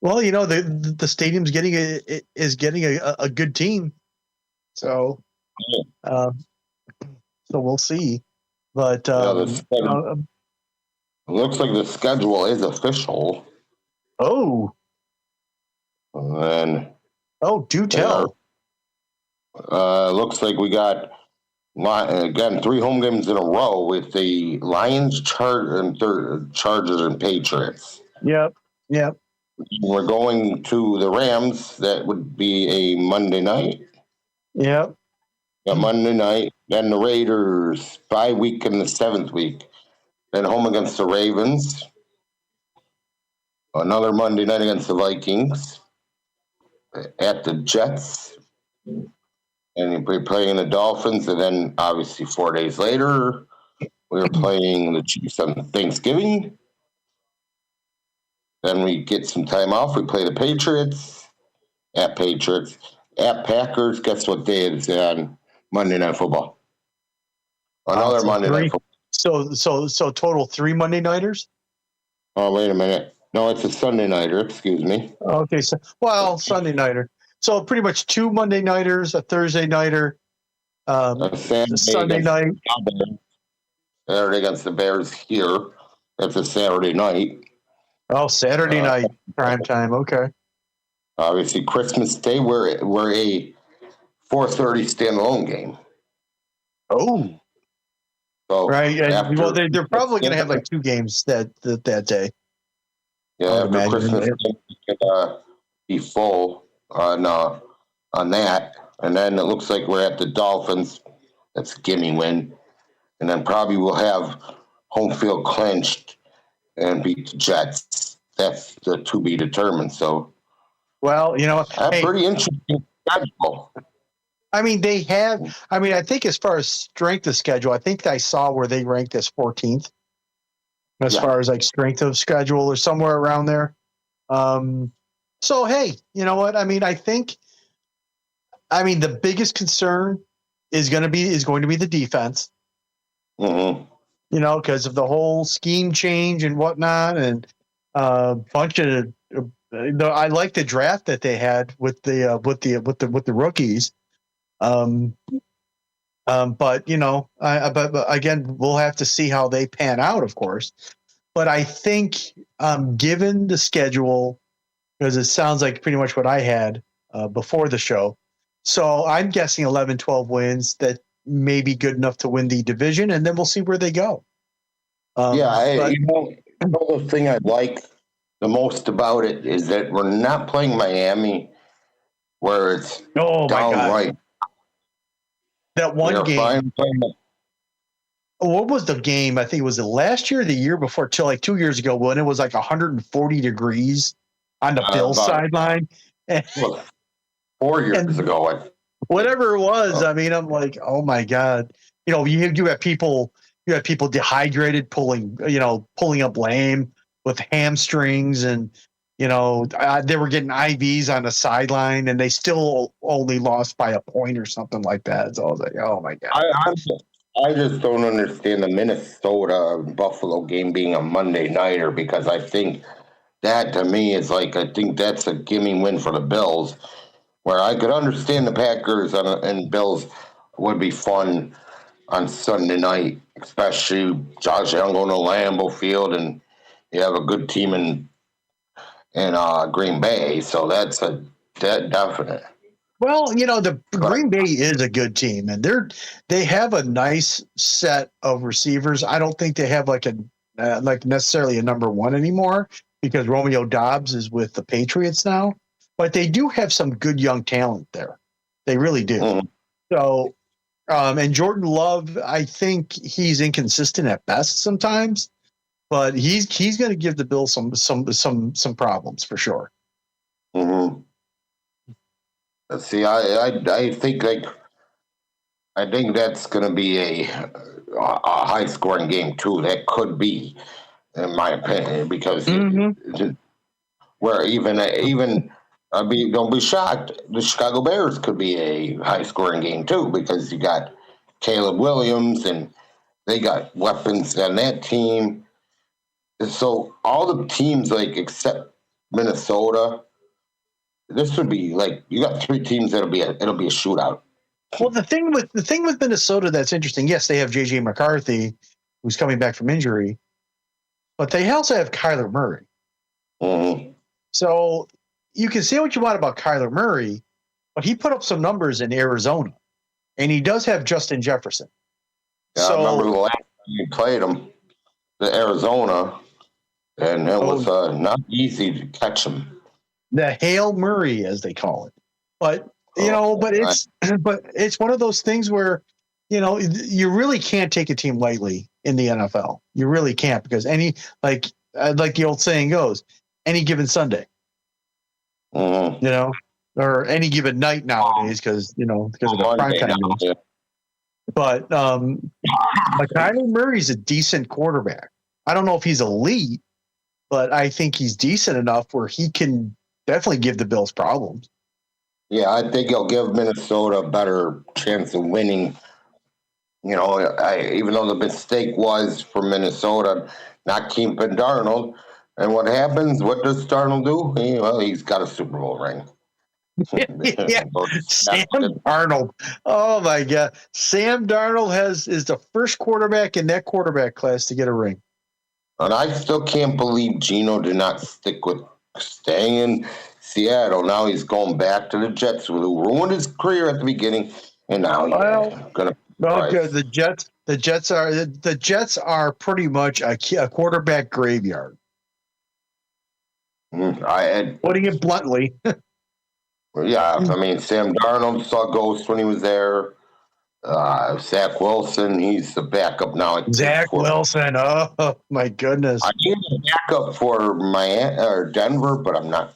Well, the stadium's getting a good team, so we'll see. But it looks like the schedule is official. Oh, and do tell. Looks like we got. Again, 3 home games in a row with the Lions, Chargers, and Patriots. Yep. We're going to the Rams. That would be a Monday night. Yep. Monday night. Then the Raiders, bye week in the 7th week. Then home against the Ravens. Another Monday night against the Vikings. At the Jets. And we're playing the Dolphins, and then obviously 4 days later, we were playing the Chiefs on Thanksgiving. Then we get some time off. We play the Patriots, at Packers. Guess what day it is on Monday Night Football? Another Monday Night Football. So total 3 Monday nighters? Oh, wait a minute. No, it's a Sunday nighter. Excuse me. Okay, Sunday nighter. So pretty much 2 Monday nighters, a Thursday nighter, a Sunday night. Saturday against the Bears here. That's a Saturday night. Oh, Saturday night prime time. Okay. Obviously, Christmas Day we're a 4:30 standalone game. Oh. So right. Well, they're probably going to have like 2 games that day. Yeah, after Christmas Day could be full on that, and then it looks like we're at the Dolphins. That's a gimme win, and then probably we'll have home field clinched and beat the Jets. That's the to be determined. So, well, pretty interesting schedule. I mean, they have. I mean, I think as far as strength of schedule, I think I saw where they ranked as 14th as far as like strength of schedule or somewhere around there. So hey, you know what? I mean, the biggest concern is going to be the defense. Mm-hmm. Because of the whole scheme change and whatnot, and a bunch of. I like the draft that they had with the rookies. But but again, we'll have to see how they pan out, of course. But I think, given the schedule, because it sounds like pretty much what I had before the show. So I'm guessing 11, 12 wins that may be good enough to win the division, and then we'll see where they go. But the thing I like the most about it is that we're not playing Miami, where it's oh my God, downright. that one We're game. fine playing What was the game? I think it was the last year or the year before, till like 2 years ago, when it was like 140 degrees on the Bills sideline. And, 4 years ago. Whatever it was, I mean, I'm like, oh my God. You have people dehydrated, pulling up lame with hamstrings, and they were getting IVs on the sideline, and they still only lost by a point or something like that. So I was like, oh my God. I just don't understand the Minnesota Buffalo game being a Monday nighter, because I think that to me is I think that's a gimme win for the Bills, where I could understand the Packers and Bills would be fun on Sunday night, especially Josh Allen going to Lambeau Field, and you have a good team in Green Bay, so that's a definite. Well, the Green Bay is a good team, and they have a nice set of receivers. I don't think they have like necessarily a number one anymore, because Romeo Doubs is with the Patriots now, but they do have some good young talent there. They really do. Mm-hmm. So, and Jordan Love, I think he's inconsistent at best sometimes, but he's going to give the Bills some problems for sure. Mm-hmm. See, I think that's going to be a high scoring game too. That could be, in my opinion, because where even don't be shocked. The Chicago Bears could be a high scoring game too, because you got Caleb Williams and they got weapons on that team. So all the teams except Minnesota. This would be you got three teams it'll be a shootout. Well, the thing with Minnesota that's interesting, yes, they have JJ McCarthy, who's coming back from injury, but they also have Kyler Murray. Mm-hmm. So you can say what you want about Kyler Murray, but he put up some numbers in Arizona, and he does have Justin Jefferson. Yeah, I remember the last time you played him, the Arizona, and it was not easy to catch him. The Hail Murray, as they call it. But it's one of those things where you really can't take a team lightly in the NFL. You really can't, because like the old saying goes, any given Sunday. Mm-hmm. Or any given night nowadays, because of the prime time. Yeah. But Kyler Murray's a decent quarterback. I don't know if he's elite, but I think he's decent enough where he can definitely give the Bills problems. Yeah, I think he'll give Minnesota a better chance of winning. Even though the mistake was for Minnesota not keeping Darnold. And what happens? What does Darnold do? He's got a Super Bowl ring. Yeah. Sam Darnold. Oh my God. Sam Darnold is the first quarterback in that quarterback class to get a ring. And I still can't believe Geno did not stick with staying in Seattle. Now he's going back to the Jets, who ruined his career at the beginning, and now he's going to. The Jets are pretty much a quarterback graveyard. Putting it bluntly. Yeah, I mean, Sam Darnold saw ghosts when he was there. Zach Wilson, he's the backup now. Zach Wilson, oh my goodness! I need a backup for Miami or Denver, but I'm not.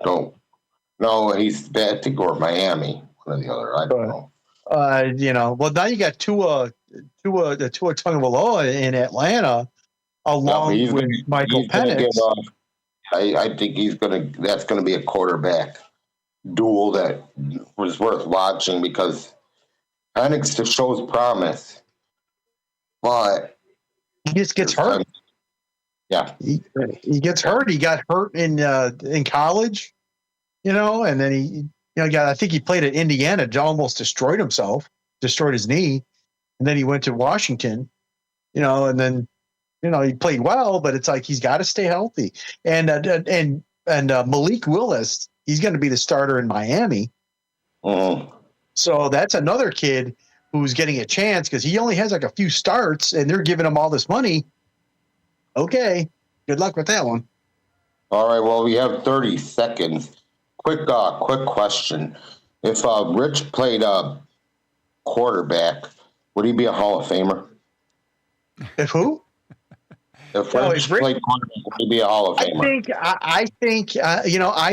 No, he's I think or Miami, one or the other. I don't know. Well, now you got Tua Tagovailoa in Atlanta, along with Michael Penix. I think that's gonna be a quarterback duel that was worth watching because Penix shows promise, but He just gets hurt. Yeah, He gets hurt. He got hurt in college, and then I think he played at Indiana, almost destroyed himself, destroyed his knee, and then he went to Washington, and then he played well, but it's like he's got to stay healthy. And Malik Willis, he's going to be the starter in Miami. mm-hmm. So that's another kid who's getting a chance because he only has like a few starts, and they're giving him all this money. Okay, good luck with that one. All right. Well, we have 30 seconds. Quick question: if Rich played quarterback, would he be a Hall of Famer? If who? If Rich played quarterback, would he be a Hall of Famer? I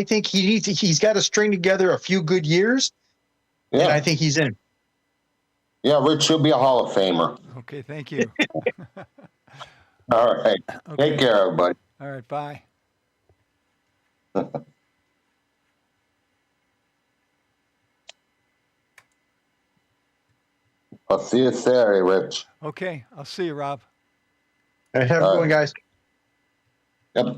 think he's got to string together a few good years, and I think he's in. Yeah, Rich should be a Hall of Famer. Okay, thank you. All right. Okay. Take care, everybody. All right, bye. I'll see you Saturday, Rich. Okay, I'll see you, Rob. Have a good one, guys. Yep.